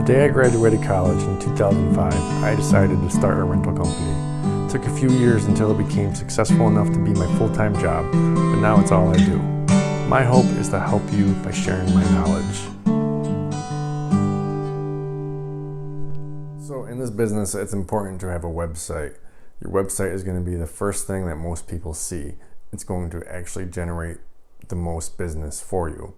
The day I graduated college in 2005, I decided to start a rental company. It took a few years until it became successful enough to be my full-time job, but now it's all I do. My hope is to help you by sharing my knowledge. So in this business, it's important to have a website. Your website is going to be the first thing that most people see. It's going to actually generate the most business for you.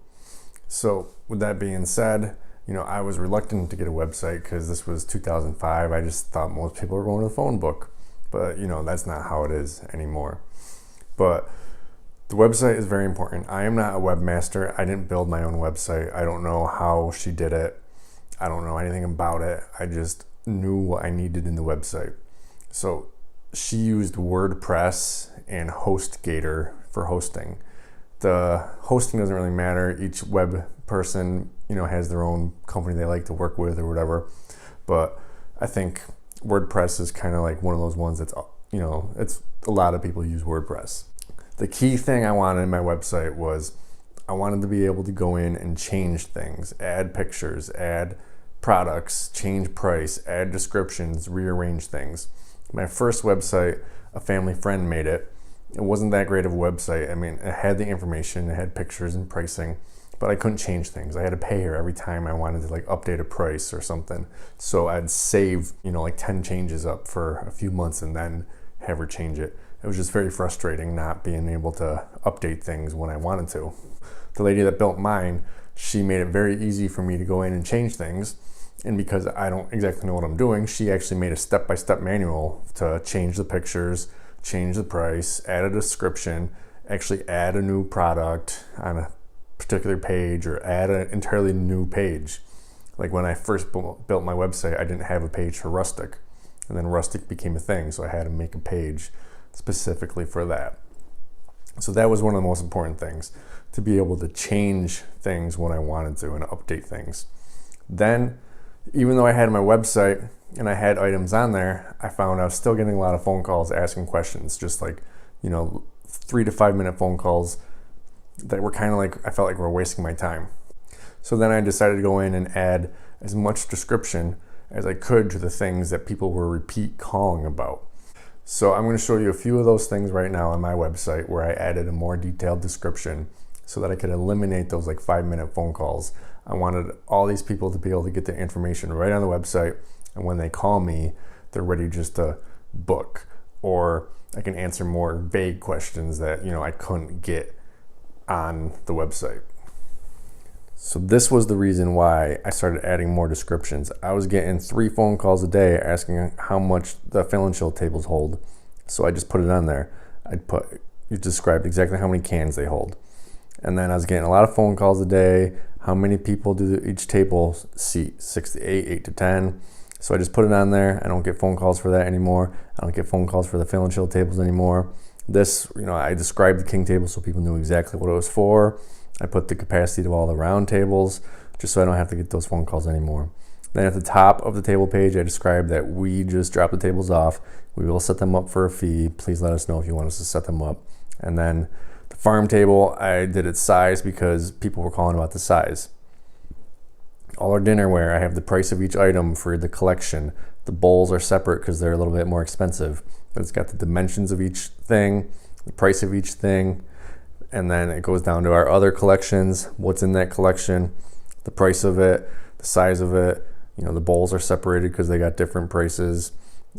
So with that being said, I was reluctant to get a website because this was 2005. I just thought most people were going to the phone book, but that's not how it is anymore. But the website is very important. I am not a webmaster. I didn't build my own website. I don't know how she did it. I don't know anything about it. I just knew what I needed in the website. So she used WordPress and HostGator for hosting. The hosting doesn't really matter. Each web person, has their own company they like to work with or whatever. But I think WordPress is kind of like one of those ones that's, it's a lot of people use WordPress. The key thing I wanted in my website was I wanted to be able to go in and change things, add pictures, add products, change price, add descriptions, rearrange things. My first website, a family friend made it. It wasn't that great of a website. I mean, it had the information, it had pictures and pricing, but I couldn't change things. I had to pay her every time I wanted to update a price or something. So I'd save, 10 changes up for a few months and then have her change it. It was just very frustrating not being able to update things when I wanted to. The lady that built mine, she made it very easy for me to go in and change things. And because I don't exactly know what I'm doing, she actually made a step-by-step manual to change the pictures, change the price, add a description, actually add a new product on a particular page or add an entirely new page. Like when I first built my website, I didn't have a page for Rustic, and then Rustic became a thing, so I had to make a page specifically for that. So that was one of the most important things, to be able to change things when I wanted to and update things. Then, even though I had my website and I had items on there, I found I was still getting a lot of phone calls asking questions, just 3 to 5 minute phone calls that were kind of I felt like were wasting my time. So then I decided to go in and add as much description as I could to the things that people were repeat calling about. So I'm going to show you a few of those things right now on my website where I added a more detailed description so that I could eliminate those 5 minute phone calls. I wanted all these people to be able to get their information right on the website, and when they call me, they're ready just to book, or I can answer more vague questions that I couldn't get on the website. So this was the reason why I started adding more descriptions. I was getting 3 phone calls a day asking how much the fill and chill tables hold. So I just put it on there. You described exactly how many cans they hold. And then I was getting a lot of phone calls a day. How many people do each table seat? 6 to 8, 8 to 10. So I just put it on there. I don't get phone calls for that anymore. I don't get phone calls for the fill and chill tables anymore. This, I described the king table so people knew exactly what it was for. I put the capacity to all the round tables just so I don't have to get those phone calls anymore. Then at the top of the table page, I described that we just drop the tables off. We will set them up for a fee. Please let us know if you want us to set them up. And then the farm table, I did its size because people were calling about the size. All our dinnerware, I have the price of each item for the collection. The bowls are separate because they're a little bit more expensive. But it's got the dimensions of each thing, the price of each thing, and then it goes down to our other collections, what's in that collection, the price of it, the size of it. The bowls are separated because they got different prices.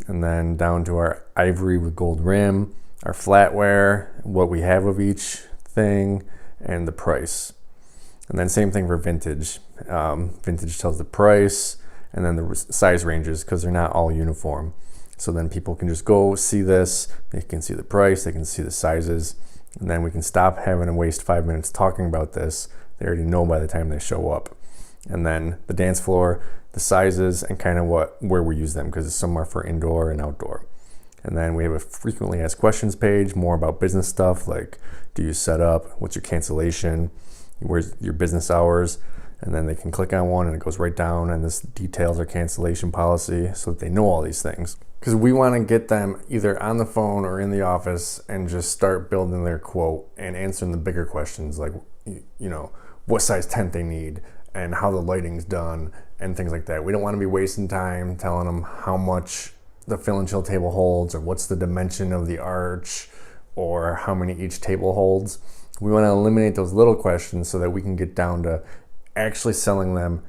And then down to our ivory with gold rim, our flatware, what we have of each thing, and the price. And then same thing for vintage. Vintage tells the price, and then the size ranges because they're not all uniform. So then people can just go see this, they can see the price, they can see the sizes, and then we can stop having to waste 5 minutes talking about this. They already know by the time they show up. And then the dance floor, the sizes, and kind of where we use them, because some are for indoor and outdoor. And then we have a frequently asked questions page, more about business stuff like, do you set up, what's your cancellation, where's your business hours, and then they can click on one and it goes right down, and this details our cancellation policy so that they know all these things. Because we want to get them either on the phone or in the office and just start building their quote and answering the bigger questions like, what size tent they need, and how the lighting's done and things like that. We don't want to be wasting time telling them how much the fill and chill table holds or what's the dimension of the arch or how many each table holds. We want to eliminate those little questions so that we can get down to actually selling them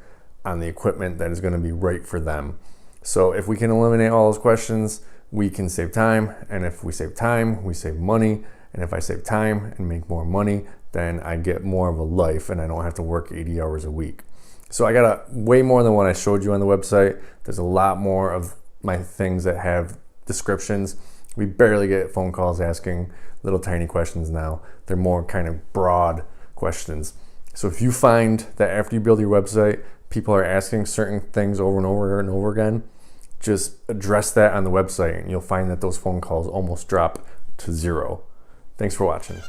on the equipment that is going to be right for them. So if we can eliminate all those questions, we can save time. And if we save time, we save money. And if I save time and make more money, then I get more of a life and I don't have to work 80 hours a week. So I got way more than what I showed you on the website. There's a lot more of my things that have descriptions. We barely get phone calls asking little tiny questions now. They're more kind of broad questions. So if you find that after you build your website, people are asking certain things over and over and over again, just address that on the website and you'll find that those phone calls almost drop to zero. Thanks for watching.